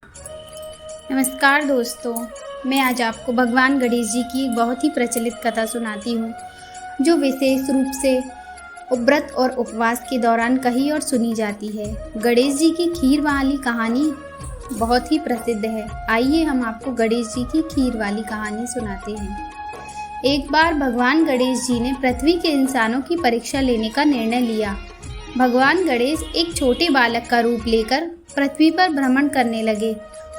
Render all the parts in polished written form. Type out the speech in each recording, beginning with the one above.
नमस्कार दोस्तों, मैं आज आपको भगवान गणेश जी की एक बहुत ही प्रचलित कथा सुनाती हूँ, जो विशेष रूप से व्रत और उपवास के दौरान कही और सुनी जाती है। गणेश जी की खीर वाली कहानी बहुत ही प्रसिद्ध है। आइए हम आपको गणेश जी की खीर वाली कहानी सुनाते हैं। एक बार भगवान गणेश जी ने पृथ्वी के इंसानों की परीक्षा लेने का निर्णय लिया। भगवान गणेश एक छोटे बालक का रूप लेकर पृथ्वी पर भ्रमण करने लगे।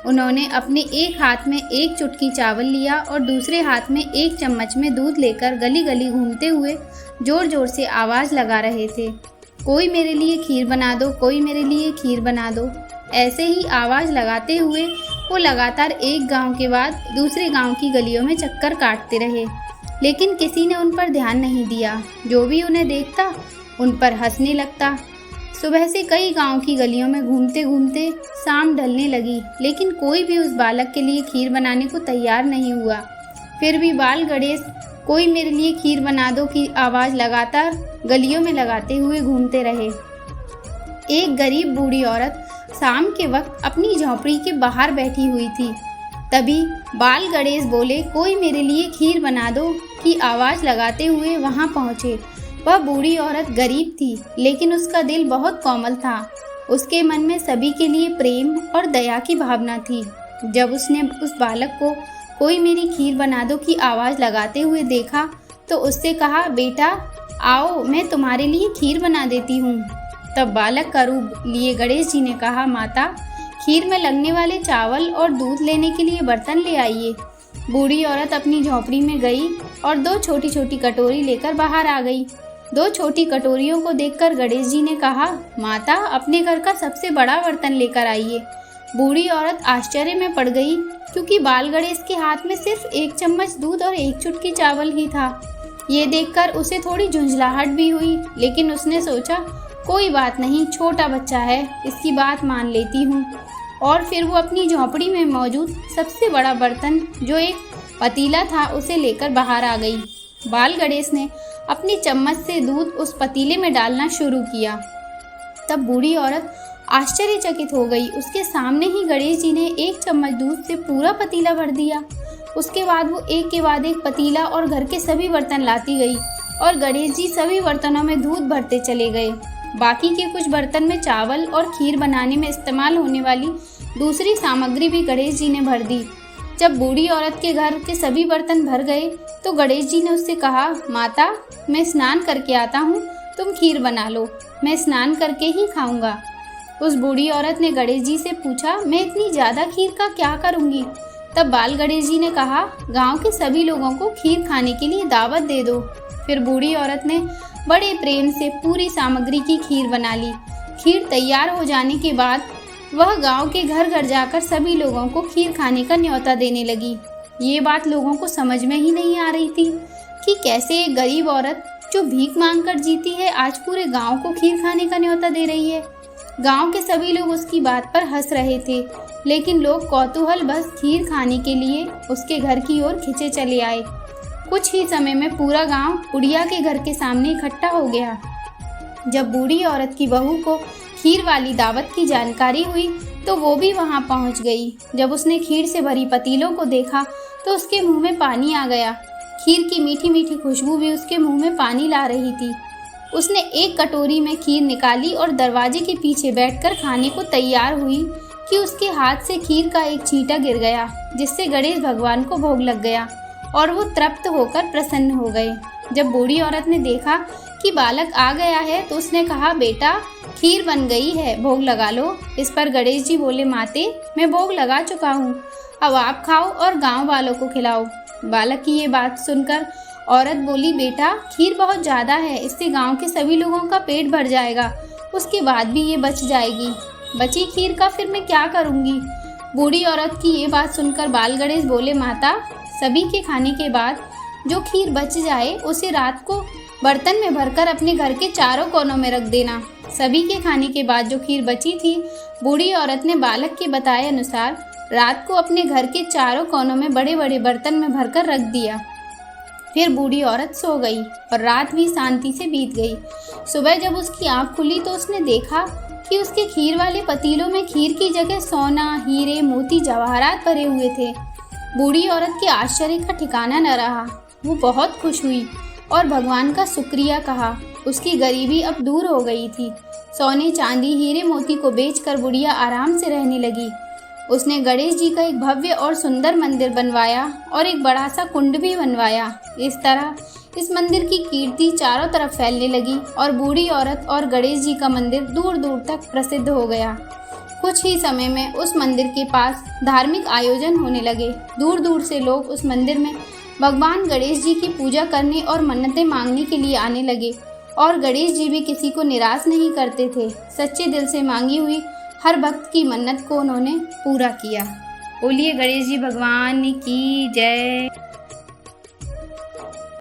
उन्होंने अपने एक हाथ में एक चुटकी चावल लिया और दूसरे हाथ में एक चम्मच में दूध लेकर गली गली घूमते हुए जोर जोर से आवाज़ लगा रहे थे, कोई मेरे लिए खीर बना दो, कोई मेरे लिए खीर बना दो। ऐसे ही आवाज़ लगाते हुए वो लगातार एक गांव के बाद दूसरे गांव की गलियों में चक्कर काटते रहे, लेकिन किसी ने उन पर ध्यान नहीं दिया। जो भी उन्हें देखता उन पर हंसने लगता। सुबह से कई गांव की गलियों में घूमते घूमते शाम ढलने लगी, लेकिन कोई भी उस बालक के लिए खीर बनाने को तैयार नहीं हुआ। फिर भी बाल गणेश कोई मेरे लिए खीर बना दो की आवाज़ लगातार गलियों में लगाते हुए घूमते रहे। एक गरीब बूढ़ी औरत शाम के वक्त अपनी झोंपड़ी के बाहर बैठी हुई थी। तभी बाल गणेश बोले, कोई मेरे लिए खीर बना दो की आवाज़ लगाते हुए वहां पहुंचे। वह बूढ़ी औरत गरीब थी, लेकिन उसका दिल बहुत कोमल था। उसके मन में सभी के लिए प्रेम और दया की भावना थी। जब उसने उस बालक को कोई मेरी खीर बना दो की आवाज़ लगाते हुए देखा तो उससे कहा, बेटा आओ, मैं तुम्हारे लिए खीर बना देती हूँ। तब बालक का रूप लिए गणेश जी ने कहा, माता खीर में लगने वाले चावल और दूध लेने के लिए बर्तन ले आइए। बूढ़ी औरत अपनी झोंपड़ी में गई और दो छोटी छोटी कटोरी लेकर बाहर आ गई। दो छोटी कटोरियों को देखकर गणेश जी ने कहा, माता अपने घर का सबसे बड़ा बर्तन लेकर आइए। बूढ़ी औरत आश्चर्य में पड़ गई, क्योंकि बाल गणेश के हाथ में सिर्फ एक चम्मच दूध और एक चुटकी चावल ही था। ये देखकर उसे थोड़ी झुंझलाहट भी हुई, लेकिन उसने सोचा, कोई बात नहीं, छोटा बच्चा है, इसकी बात मान लेती हूँ। और फिर वो अपनी झोंपड़ी में मौजूद सबसे बड़ा बर्तन, जो एक पतीला था, उसे लेकर बाहर आ गई। बाल गणेश ने अपनी चम्मच से दूध उस पतीले में डालना शुरू किया। तब बूढ़ी औरत आश्चर्यचकित हो गई। उसके सामने ही गणेश जी ने एक चम्मच दूध से पूरा पतीला भर दिया। उसके बाद वो एक के बाद एक पतीला और घर के सभी बर्तन लाती गई और गणेश जी सभी बर्तनों में दूध भरते चले गए। बाकी के कुछ बर्तन में चावल और खीर बनाने में इस्तेमाल होने वाली दूसरी सामग्री भी गणेश जी ने भर दी। जब बूढ़ी औरत के घर के सभी बर्तन भर गए तो गणेश जी ने उससे कहा, माता मैं स्नान करके आता हूँ, तुम खीर बना लो, मैं स्नान करके ही खाऊंगा। उस बूढ़ी औरत ने गणेश जी से पूछा, मैं इतनी ज़्यादा खीर का क्या करूँगी? तब बाल गणेश जी ने कहा, गांव के सभी लोगों को खीर खाने के लिए दावत दे दो। फिर बूढ़ी औरत ने बड़े प्रेम से पूरी सामग्री की खीर बना ली। खीर तैयार हो जाने के बाद वह गांव के घर घर जाकर सभी लोगों को खीर खाने का न्योता देने लगी। ये बात लोगों को समझ में ही नहीं आ रही थी कि कैसे एक गरीब औरत जो भीख मांगकर जीती है, आज पूरे गांव को खीर खाने का न्योता दे रही है। गांव के सभी लोग उसकी बात पर हंस रहे थे, लेकिन लोग कौतूहल बस खीर खाने के लिए उसके घर की ओर खिंचे चले आए। कुछ ही समय में पूरा गांव बुढ़िया के घर के सामने इकट्ठा हो गया। जब बूढ़ी औरत की बहू को खीर वाली दावत की जानकारी हुई तो वो भी वहां पहुंच गई। जब उसने खीर से भरी पतीलों को देखा तो उसके मुंह में पानी आ गया। खीर की मीठी मीठी खुशबू भी उसके मुंह में पानी ला रही थी। उसने एक कटोरी में खीर निकाली और दरवाजे के पीछे बैठकर खाने को तैयार हुई कि उसके हाथ से खीर का एक छींटा गिर गया, जिससे गणेश भगवान को भोग लग गया और वो तृप्त होकर प्रसन्न हो गए। जब बूढ़ी औरत ने देखा कि बालक आ गया है तो उसने कहा, बेटा खीर बन गई है, भोग लगा लो। इस पर गणेश जी बोले, माते मैं भोग लगा चुका हूँ, अब आप खाओ और गांव वालों को खिलाओ। बालक की ये बात सुनकर औरत बोली, बेटा खीर बहुत ज़्यादा है, इससे गांव के सभी लोगों का पेट भर जाएगा, उसके बाद भी ये बच जाएगी। बची खीर का फिर मैं क्या करूँगी? बूढ़ी औरत की ये बात सुनकर बाल गणेश बोले, माता सभी के खाने के बाद जो खीर बच जाए उसे रात को बर्तन में भरकर अपने घर के चारों कोनों में रख देना। सभी के खाने के बाद जो खीर बची थी, बूढ़ी औरत ने बालक के बताए अनुसार रात को अपने घर के चारों कोनों में बड़े बड़े बर्तन में भरकर रख दिया। फिर बूढ़ी औरत सो गई और रात भी शांति से बीत गई। सुबह जब उसकी आंख खुली तो उसने देखा कि उसके खीर वाले पतीलों में खीर की जगह सोना, हीरे, मोती मोती जवाहरात भरे हुए थे। बूढ़ी औरत के आश्चर्य का ठिकाना न रहा। वो बहुत खुश हुई और भगवान का शुक्रिया कहा। उसकी गरीबी अब दूर हो गई थी। सोने चांदी हीरे मोती को बेचकर बुढ़िया आराम से रहने लगी। उसने गणेश जी का एक भव्य और सुंदर मंदिर बनवाया और एक बड़ा सा कुंड भी बनवाया। इस तरह इस मंदिर की कीर्ति चारों तरफ फैलने लगी और बूढ़ी औरत और गणेश जी का मंदिर दूर दूर तक प्रसिद्ध हो गया। कुछ ही समय में उस मंदिर के पास धार्मिक आयोजन होने लगे। दूर दूर से लोग उस मंदिर में भगवान गणेश जी की पूजा करने और मन्नतें मांगने के लिए आने लगे और गणेश जी भी किसी को निराश नहीं करते थे। सच्चे दिल से मांगी हुई हर भक्त की मन्नत को उन्होंने पूरा किया। बोलिए गणेश जी भगवान की जय।